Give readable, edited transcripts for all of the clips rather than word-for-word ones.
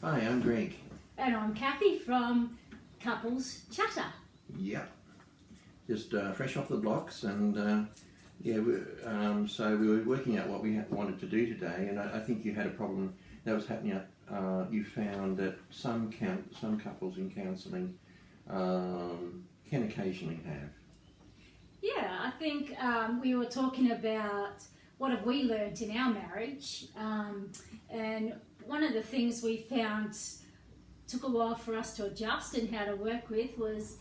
Hi, I'm Greg. And I'm Kathy from Couples Chatter. Yep. Just fresh off the blocks, and so we were working out what we wanted to do today, and I think you had a problem that was happening. You found that some couples in counselling can occasionally have. Yeah, I think we were talking about what have we learnt in our marriage, and one of the things we found took a while for us to adjust and how to work with was,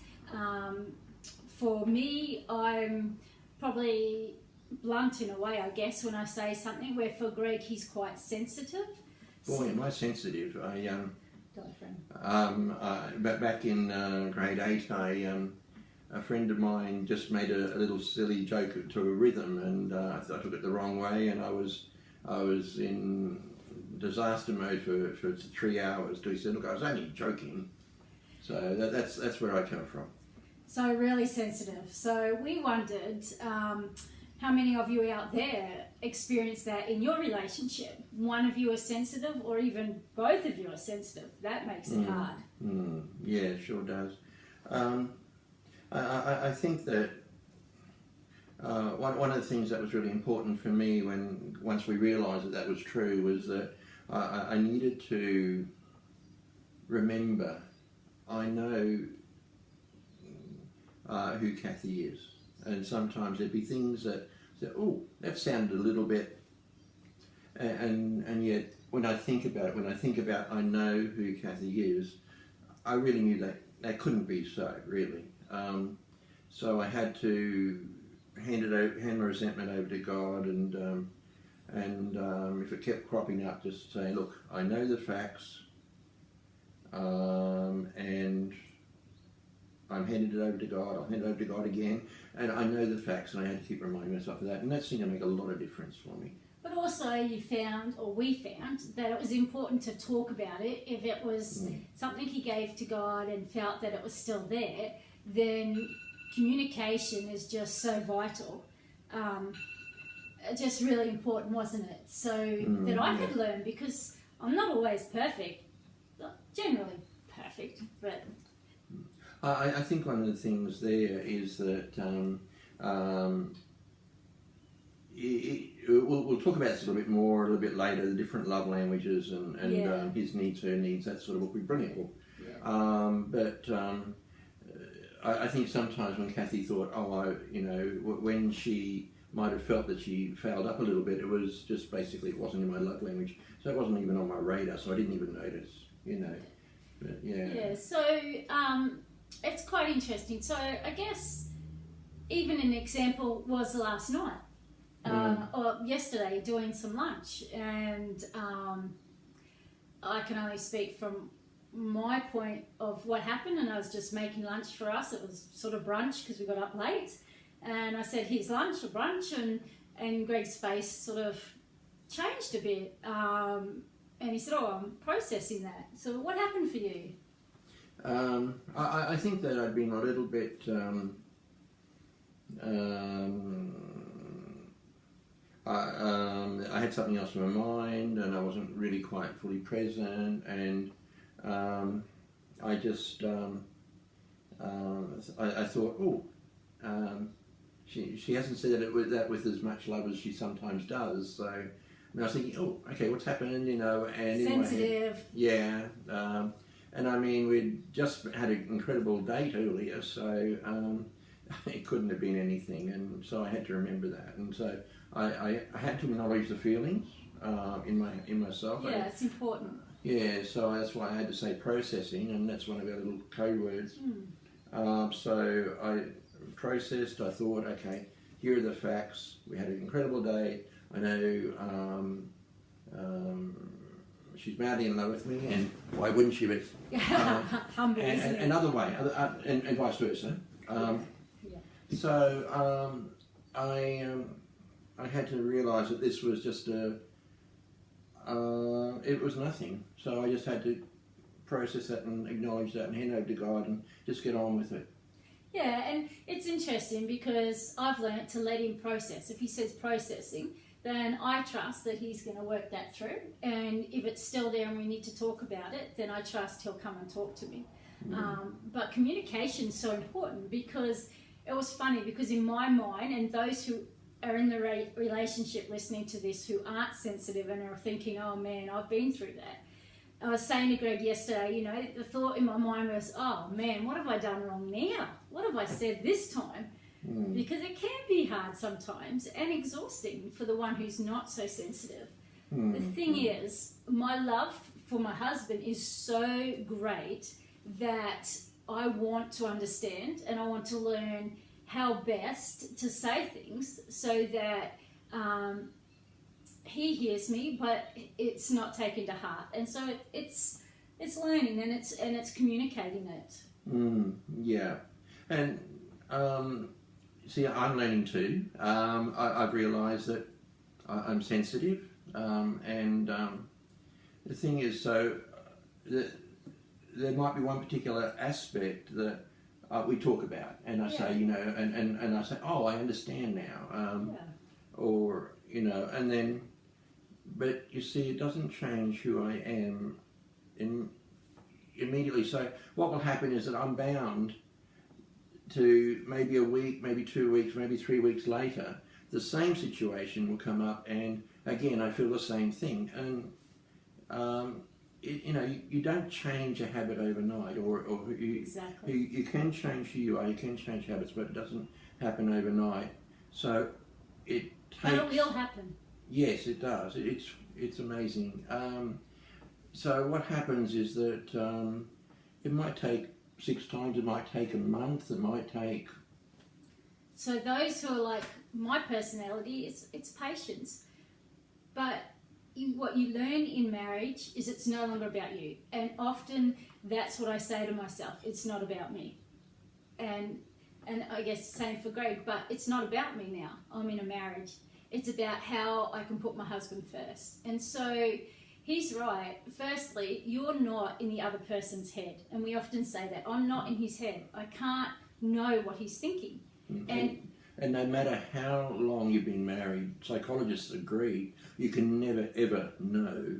for me, I'm probably blunt in a way, I guess, when I say something, where for Greg he's quite sensitive. Boy, am I sensitive. Diaphragm. Back in grade 8, a friend of mine just made a little silly joke to a rhythm, and I took it the wrong way, and I was in disaster mode for 3 hours. He said, "Look, I was only joking." So that's where I come from. So really sensitive. So we wondered how many of you out there experience that in your relationship. One of you is sensitive, or even both of you are sensitive. That makes it hard. Yeah, it sure does. I think that one of the things that was really important for me once we realised that was true was that I needed to remember I know who Kathy is, and sometimes there'd be things that that sounded a little bit, and yet when I think about I know who Kathy is, I really knew that couldn't be so, really. So I had to hand my resentment over to God, and if it kept cropping up, just say, "Look, I know the facts, and I'm handing it over to God. I'll hand it over to God again, and I know the facts, and I had to keep reminding myself of that, and that seemed to make a lot of difference for me." But also we found that it was important to talk about it. If it was something he gave to God and felt that it was still there, then communication is just so vital. Just really important, wasn't it? So that I could learn, because I'm not always perfect, not generally perfect, but I think one of the things there is that we'll talk about this a little bit more, a little bit later, the different love languages and his needs, her needs, that sort of book. We're brilliant book. Yeah. I think sometimes when Kathy thought, when she might have felt that she fouled up a little bit, it was just basically it wasn't in my love language, so it wasn't even on my radar, so I didn't even notice, But yeah. Yeah. So it's quite interesting. So I guess even an example was last night or yesterday doing some lunch, and I can only speak from my point of what happened, and I was just making lunch for us. It was sort of brunch because we got up late, and I said, "Here's lunch or brunch," and Greg's face sort of changed a bit, and he said, "Oh, I'm processing that." So what happened for you? I think that I'd been a little bit I had something else in my mind, and I wasn't really quite fully present, and I just I thought, she hasn't said that with as much love as she sometimes does. So I was thinking, okay, what's happened, and sensitive. And I mean, we'd just had an incredible date earlier, so it couldn't have been anything, and so I had to remember that, and so I had to acknowledge the feelings in myself. Yeah, it's important. Yeah, so that's why I had to say processing, and that's one of our little code words. So I processed. I thought, okay, here are the facts. We had an incredible day. I know she's madly in love with me, and why wouldn't she be? Humble, isn't it? Another way, and vice versa. So I had to realise that this was just it was nothing. So I just had to process that and acknowledge that and hand over to God and just get on with it. Yeah, and it's interesting because I've learnt to let him process. If he says processing, then I trust that he's going to work that through. And if it's still there and we need to talk about it, then I trust he'll come and talk to me. But communication is so important, because it was funny, because in my mind, and those who are in the relationship listening to this who aren't sensitive and are thinking, oh man, I've been through that. I was saying to Greg yesterday, you know, the thought in my mind was, oh man, what have I done wrong now? What have I said this time? Because it can be hard sometimes and exhausting for the one who's not so sensitive. The thing is, my love for my husband is so great that I want to understand and I want to learn how best to say things so that he hears me, but it's not taken to heart. And so it's learning, and it's communicating it. Yeah, and see, I'm learning too. I've realised that I'm sensitive, and the thing is, so there might be one particular aspect that we talk about, and I say, you know, and I say, oh, I understand now, or, you know, and then, but you see, it doesn't change who I am immediately. So what will happen is that I'm bound to maybe a week, maybe 2 weeks, maybe 3 weeks later, the same situation will come up, and again, I feel the same thing. And you know, you don't change a habit overnight, or you can change who you are, you can change habits, but it doesn't happen overnight. So it takes... But it will happen. Yes, it does. It's amazing. So what happens is that it might take 6 times, it might take a month, it might take... So those who are like my personality, it's patience. But what you learn in marriage is it's no longer about you. And often that's what I say to myself, it's not about me. And I guess the same for Greg, but it's not about me now. I'm in a marriage. It's about how I can put my husband first. And so he's right. Firstly, you're not in the other person's head. And we often say that. I'm not in his head. I can't know what he's thinking. And no matter how long you've been married, psychologists agree, you can never, ever know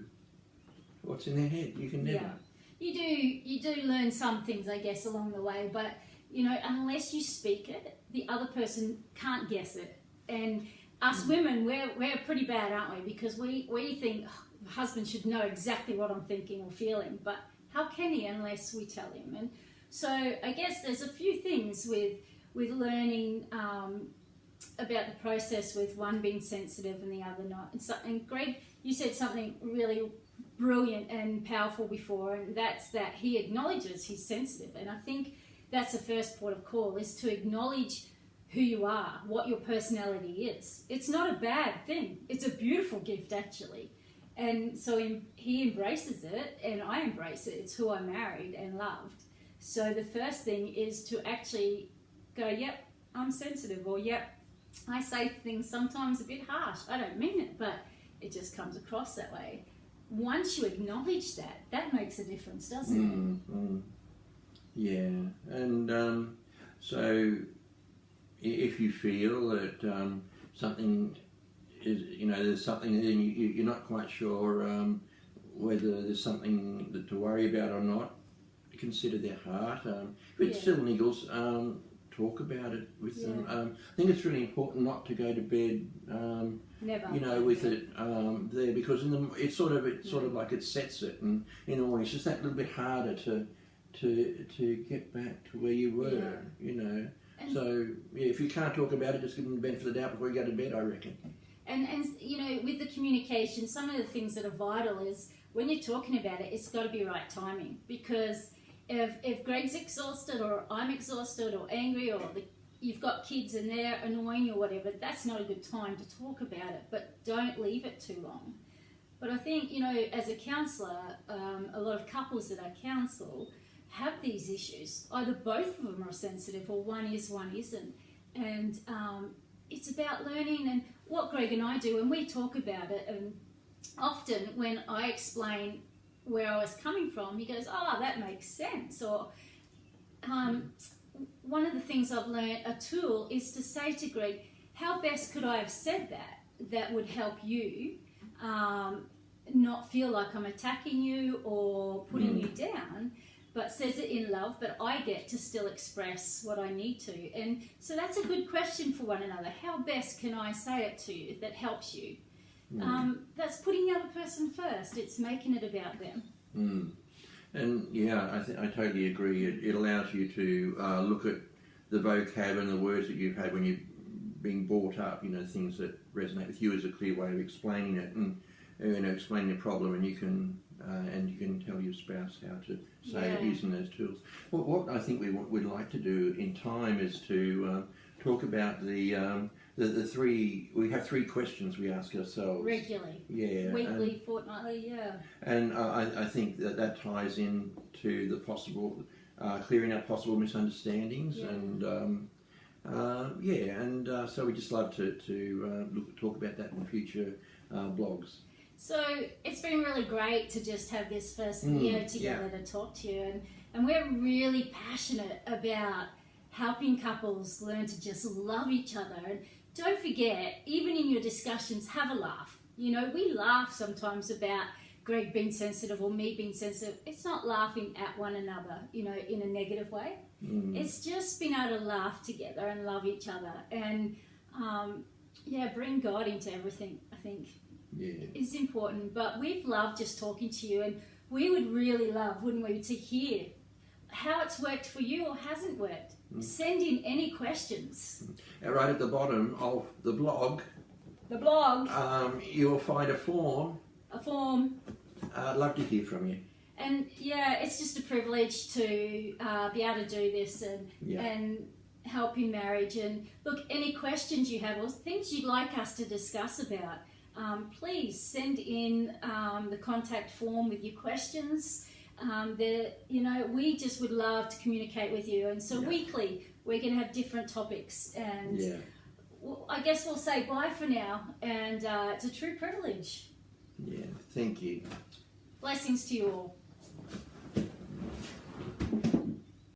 what's in their head. You can never. Yeah. You do learn some things, I guess, along the way. But, you know, unless you speak it, the other person can't guess it. And us women, we're pretty bad, aren't we? Because we think, oh, the husband should know exactly what I'm thinking or feeling. But how can he unless we tell him? And so I guess there's a few things with learning about the process, with one being sensitive and the other not. And Greg, you said something really brilliant and powerful before, and that's that he acknowledges he's sensitive. And I think that's the first port of call, is to acknowledge who you are, what your personality is. It's not a bad thing. It's a beautiful gift, actually. And so he embraces it, and I embrace it. It's who I married and loved. So the first thing is to actually go, yep, I'm sensitive, or yep, I say things sometimes a bit harsh. I don't mean it, but it just comes across that way. Once you acknowledge that, that makes a difference, doesn't it? Yeah, and so if you feel that something is, you know, there's something there and you're not quite sure whether there's something to worry about or not, consider their heart. If it still niggles, talk about it with them. I think it's really important not to go to bed, Never. You know, with it there, because it's sort of like it sets it, and in the morning it's just that little bit harder to get back to where you were, you know. And so if you can't talk about it, just give them the benefit of the doubt before you go to bed, I reckon. And you know, with the communication, some of the things that are vital is when you're talking about it, it's got to be right timing, because if Greg's exhausted, or I'm exhausted, or angry, or you've got kids and they're annoying or whatever, that's not a good time to talk about it, but don't leave it too long. But I think, you know, as a counsellor, a lot of couples that I counsel have these issues. Either both of them are sensitive, or one is, one isn't. And it's about learning, and what Greg and I do, and we talk about it, and often when I explain where I was coming from, he goes, oh, that makes sense. Or one of the things I've learned, a tool, is to say to Greg, how best could I have said that? that would help you not feel like I'm attacking you or putting you down, but says it in love, but I get to still express what I need to. And so that's a good question for one another. How best can I say it to you that helps you? That's putting the other person first. It's making it about them. And yeah, I totally agree. It allows you to look at the vocab and the words that you've had when you've been brought up, things that resonate with you as a clear way of explaining it and explaining the problem, and you can tell your spouse how to say it using those tools. What I think we'd like to do in time is to talk about the three. We have three questions we ask ourselves regularly. Yeah, weekly, fortnightly. Yeah. And I think that ties into the possible clearing up possible misunderstandings so we just love to talk about that in future blogs. So it's been really great to just have this first year together to talk to you, and we're really passionate about helping couples learn to just love each other. And don't forget, even in your discussions, have a laugh. We laugh sometimes about Greg being sensitive or me being sensitive. It's not laughing at one another, in a negative way. It's just being able to laugh together and love each other and, bring God into everything, I think. Is important. But we've loved just talking to you, and we would really love, wouldn't we, to hear how it's worked for you or hasn't worked. Send in any questions. Right at the bottom of the blog, you'll find a form. I'd love to hear from you. And it's just a privilege to be able to do this and help in marriage. And look, any questions you have or things you'd like us to discuss about, please send in the contact form with your questions. We just would love to communicate with you. And so weekly, we're going to have different topics. And I guess we'll say bye for now. And it's a true privilege. Yeah, thank you. Blessings to you all.